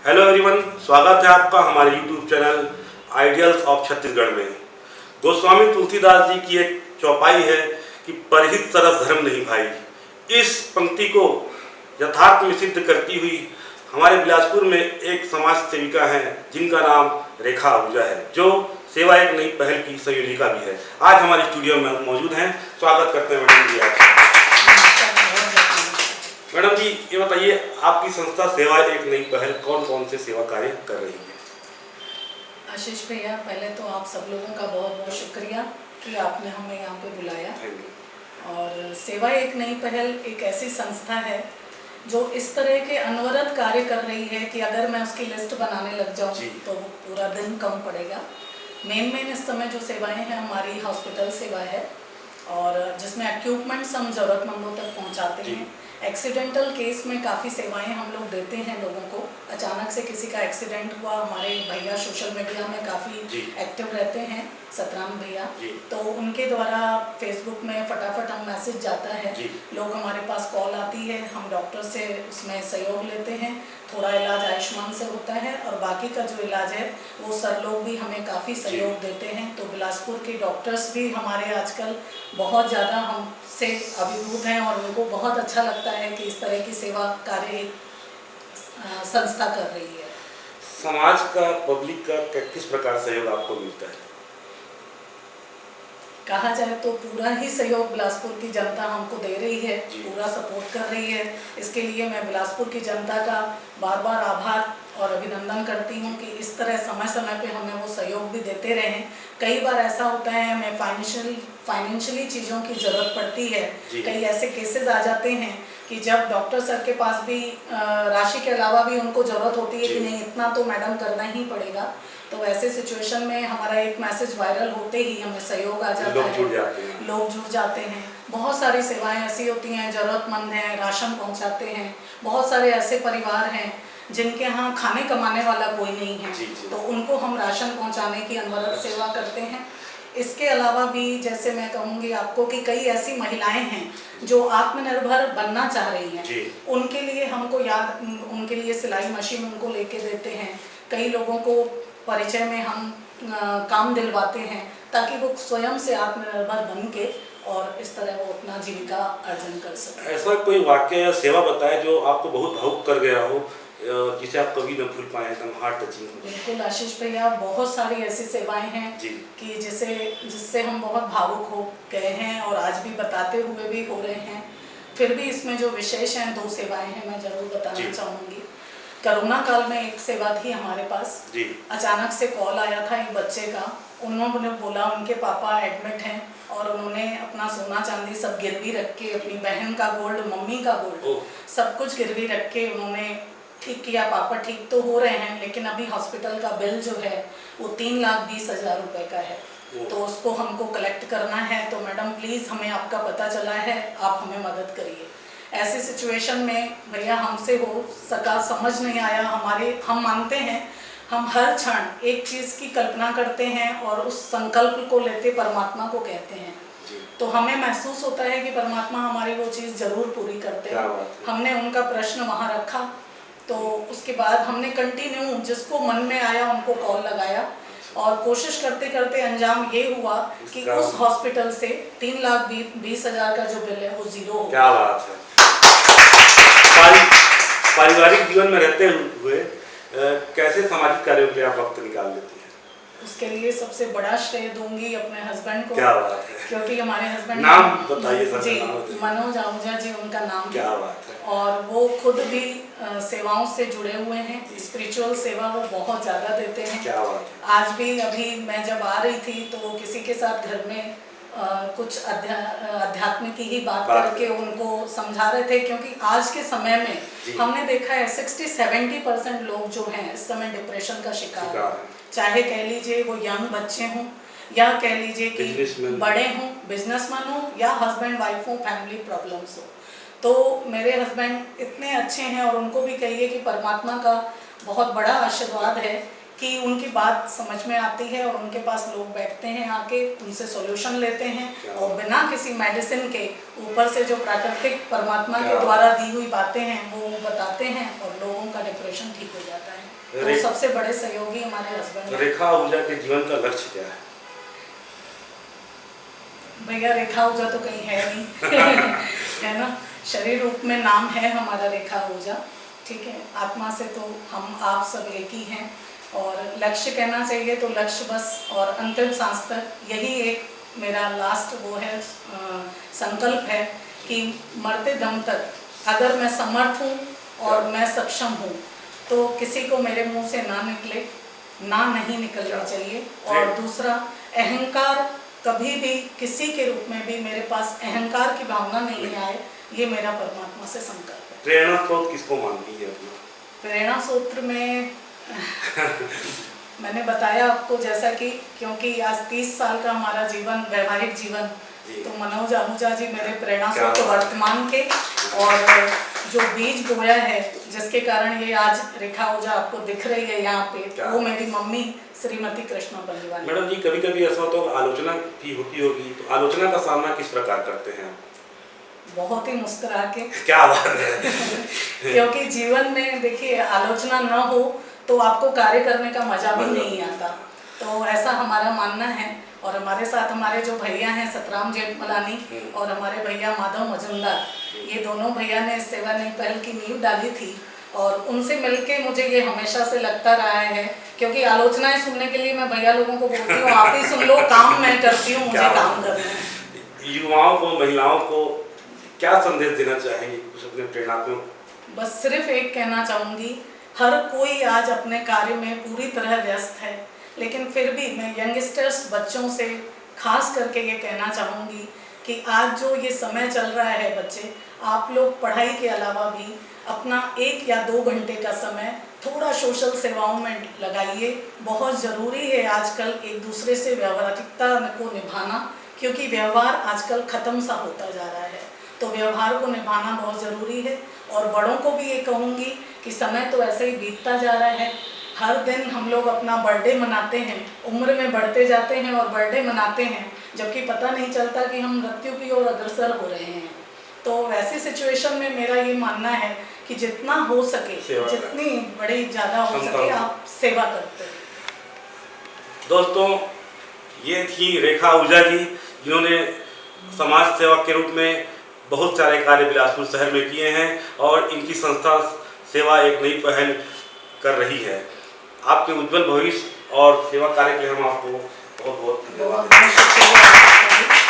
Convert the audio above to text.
Hello everyone, स्वागत है आपका हमारे YouTube channel ideals of Chhattisgarh में। गोस्वामी तुलसीदास जी की एक चौपाई है कि परहित सरस धर्म नहीं भाई। इस पंक्ति को यथार्थ में सिद्ध करती हुई हमारे बिलासपुर में एक समाज सेविका हैं जिनका नाम रेखा आहूजा है, जो सेवा एक नई पहल की संयोजिका भी है। आज हमारे स्टूडियो में मौजूद हैं। स्वागत करते हैं मैडम जी आपका। मैडम जी, ये बताइए, आपकी संस्था सेवा एक नई पहल कौन कौन से सेवा कार्य कर रही है? आशीष भैया, पहले तो आप सब लोगों का बहुत बहुत शुक्रिया कि आपने हमें यहाँ पे बुलाया। और सेवा एक नई पहल एक ऐसी संस्था है जो इस तरह के अनवरत कार्य कर रही है कि अगर मैं उसकी लिस्ट बनाने लग जाऊँ तो पूरा दिन कम पड़ेगा। मेन इस समय जो सेवाएं हैं, हमारी हॉस्पिटल सेवा है और जिसमें इक्विपमेंट्स हम ज़रूरतमंदों तक पहुँचाते हैं। एक्सीडेंटल केस में काफ़ी सेवाएं हम लोग देते हैं लोगों को। अचानक से किसी का एक्सीडेंट हुआ, हमारे भैया सोशल मीडिया में काफ़ी एक्टिव रहते हैं, सतराम भैया, तो उनके द्वारा फेसबुक में फटाफट हम मैसेज जाता है, लोग हमारे पास कॉल आती है, हम डॉक्टर से उसमें सहयोग लेते हैं। थोड़ा इलाज आयुष्मान से होता है और बाकी का जो इलाज है वो सर लोग भी हमें काफ़ी सहयोग देते हैं। तो बिलासपुर के डॉक्टर्स भी हमारे आजकल बहुत ज़्यादा हमसे अभिभूत हैं और उनको बहुत अच्छा लगता है कि इस तरह की सेवा कार्य संस्था कर रही है। समाज का, पब्लिक का किस प्रकार सहयोग आपको मिलता है? कहा जाए तो पूरा ही सहयोग बिलासपुर की जनता हमको दे रही है, पूरा सपोर्ट कर रही है। इसके लिए मैं बिलासपुर की जनता का बार बार आभार और अभिनंदन करती हूँ कि इस तरह समय समय पे हमें वो सहयोग भी देते रहें। कई बार ऐसा होता है हमें फाइनेंशियली चीज़ों की ज़रूरत पड़ती है। कई ऐसे केसेस आ जाते हैं कि जब डॉक्टर सर के पास भी राशि के अलावा भी उनको ज़रूरत होती है कि नहीं, इतना तो मैडम करना ही पड़ेगा। तो ऐसे सिचुएशन में हमारा एक मैसेज वायरल होते ही हमें सहयोग आ जाता है, लोग जुड़ जाते हैं। बहुत सारी सेवाएं ऐसी होती हैं, ज़रूरतमंद हैं, राशन पहुंचाते हैं। बहुत सारे ऐसे परिवार हैं जिनके यहाँ खाने कमाने वाला कोई नहीं है, तो उनको हम राशन पहुंचाने की अनवरत सेवा करते हैं। इसके अलावा भी जैसे मैं कहूँगी आपको कि कई ऐसी महिलाएं हैं जो आत्मनिर्भर बनना चाह रही हैं, उनके लिए हमको उनके लिए सिलाई मशीन उनको लेके देते हैं। कई लोगों को परिचय में हम काम दिलवाते हैं ताकि वो स्वयं से आत्मनिर्भर बन के और इस तरह वो अपना जीविका अर्जन कर सकें। ऐसा कोई वाक्य या सेवा बताए जो आपको बहुत भावुक कर गया हो, जिसे आप कभी न भूल पाए, एकदम हार्ट टचिंग? बिल्कुल आशीष भैया, बहुत सारी ऐसी सेवाएं हैं कि जिससे हम बहुत भावुक हो गए हैं और आज भी बताते हुए भी हो रहे हैं। फिर भी इसमें जो विशेष हैं, 2 सेवाएं हैं, मैं जरूर बताना चाहूँगी। कोरोना काल में एक सेवा थी हमारे पास। अचानक से कॉल आया था एक बच्चे का। उन्होंने बोला उनके पापा एडमिट हैं और उन्होंने अपना सोना चांदी सब गिरवी रख के, अपनी बहन का गोल्ड, मम्मी का गोल्ड, सब कुछ गिरवी रख के उन्होंने ठीक किया। पापा ठीक तो हो रहे हैं लेकिन अभी हॉस्पिटल का बिल जो है वो 3,20,000 रुपये का है, तो उसको हमको कलेक्ट करना है। तो मैडम प्लीज़, हमें आपका पता चला है, आप हमें मदद करिए। ऐसे सिचुएशन में भैया हमसे हो सका, समझ नहीं आया। हम मानते हैं, हम हर क्षण एक चीज़ की कल्पना करते हैं और उस संकल्प को लेते परमात्मा को कहते हैं, तो हमें महसूस होता है कि परमात्मा हमारी वो चीज़ ज़रूर पूरी करते हैं। हमने उनका प्रश्न वहाँ रखा, तो उसके बाद हमने कंटिन्यू जिसको मन में आया उनको कॉल लगाया और कोशिश करते करते अंजाम ये हुआ कि उस हॉस्पिटल से 3,20,000 का जो बिल है वो 0 हो गया। क्या बात है। पारिवारिक जीवन में रहते हुए कैसे सामाजिक कार्यों के लिए आप वक्त निकाल लेती हैं? उसके लिए सबसे बड़ा श्रेय दूंगी अपने हस्बैंड को। क्या बात है। क्योंकि हमारे हस्बैंड, नाम बताइए सर। जी, मनोज आहूजा जी उनका नाम। क्या बात है। और वो खुद भी सेवाओं से जुड़े हुए हैं, स्पिरिचुअल सेवा वो बहुत ज़्यादा देते हैं। क्या बात है। आज भी अभी मैं जब आ रही थी तो किसी के साथ घर में कुछ आध्यात्मिक ही बात करके उनको समझा रहे थे, क्योंकि आज के समय में हमने देखा है 60-70% लोग जो हैं इस समय डिप्रेशन का शिकार हैं। चाहे कह लीजिए वो यंग बच्चे हों या कह लीजिए कि बड़े हों, बिजनेसमैन हों या हस्बैंड वाइफ हों, फैमिली प्रॉब्लम्स हो। तो मेरे हस्बैंड इतने अच्छे हैं और उनको भी कहिए कि परमात्मा का बहुत बड़ा आशीर्वाद है कि उनकी बात समझ में आती है और उनके पास लोग बैठते हैं, आके उनसे सॉल्यूशन लेते हैं और बिना किसी मेडिसिन के ऊपर से जो प्राकृतिक परमात्मा के द्वारा दी हुई बातें हैं वो बताते हैं और लोगों का डिप्रेशन ठीक हो जाता है। तो सबसे बड़े सहयोगी हमारे हस्बैंड। रेखा आहूजा के जीवन का लक्ष्य क्या है? भैया रेखा आहूजा तो कहीं है नहीं है ना, शरीर रूप में नाम है हमारा रेखा आहूजा, ठीक है। आत्मा से तो हम आप सब एक ही हैं। और लक्ष्य कहना चाहिए तो लक्ष्य बस और अंतिम सांस तक यही एक मेरा लास्ट वो है संकल्प है कि मरते दम तक अगर मैं समर्थ हूँ और मैं सक्षम हूँ तो किसी को मेरे मुंह से ना निकले, ना नहीं निकलना चाहिए। और दूसरा, अहंकार कभी भी किसी के रूप में भी मेरे पास अहंकार की भावना नहीं आए, ये मेरा परमात्मा से संकल्प है। प्रेरणा स्रोत किसको मानती है अपना? प्रेरणा सूत्र में मैंने बताया आपको जैसा कि क्योंकि आज 30 साल का हमारा जीवन, वैवाहिक जीवन, तो मनोज आहूजा जी मेरे प्रेरणा सूत्र वर्तमान के, और जो बीज बोया है जिसके कारण ये आज रेखा आहूजा आपको दिख रही है यहाँ पे, वो मेरी मम्मी श्रीमती कृष्णा बल्लीवाल। मैडम जी, कभी कभी ऐसा होता है आलोचना भी होती होगी, तो आलोचना का सामना किस प्रकार करते हैं? बहुत ही मुस्कुरा के। क्या बात है क्योंकि जीवन में देखिए आलोचना न हो तो आपको कार्य करने का मजा भी नहीं आता, तो ऐसा हमारा मानना है। और हमारे साथ हमारे जो भैया हैं सतराम जेठमलानी और हमारे भैया माधव मजुमदार, ये दोनों भैया ने इस सेवा नई पहल की नींव डाली थी, और उनसे मिलके मुझे ये हमेशा से लगता रहा है, क्योंकि आलोचनाएं सुनने के लिए मैं भैया लोगों को बोलती हूँ आप ही सुन लो, काम मैं करती हूँ, मुझे काम करना है। युवाओं को, महिलाओं को क्या संदेश देना चाहेंगे कुछ अपने प्रेरणात्मक? बस सिर्फ एक कहना चाहूँगी, हर कोई आज अपने कार्य में पूरी तरह व्यस्त है, लेकिन फिर भी मैं यंगस्टर्स बच्चों से खास करके ये कहना चाहूँगी कि आज जो ये समय चल रहा है बच्चे, आप लोग पढ़ाई के अलावा भी अपना 1 या 2 घंटे का समय थोड़ा सोशल सेवाओं में लगाइए। बहुत ज़रूरी है आजकल एक दूसरे से व्यवहारिकता को निभाना, क्योंकि व्यवहार आजकल ख़त्म सा होता जा रहा है, तो व्यवहार को निभाना बहुत ज़रूरी है। और बड़ों को भी ये कहूँगी कि समय तो ऐसे ही बीतता जा रहा है, हर दिन हम लोग अपना बर्थडे मनाते हैं, उम्र में बढ़ते जाते हैं और बर्थडे मनाते हैं, जबकि पता नहीं चलता कि हम मृत्यु की ओर अग्रसर हो रहे हैं। तो वैसी सिचुएशन में मेरा ये मानना है कि जितना हो सके, जितनी बड़ी ज़्यादा हो सके आप सेवा करते हैं। दोस्तों, ये थी रेखा आहूजा जी, जिन्होंने समाज सेवा के रूप में बहुत सारे कार्य बिलासपुर शहर में किए हैं, और इनकी संस्था सेवा एक नई पहल कर रही है। आपके उज्जवल भविष्य और सेवा कार्य के लिए हम आपको बहुत बहुत धन्यवाद देते हैं।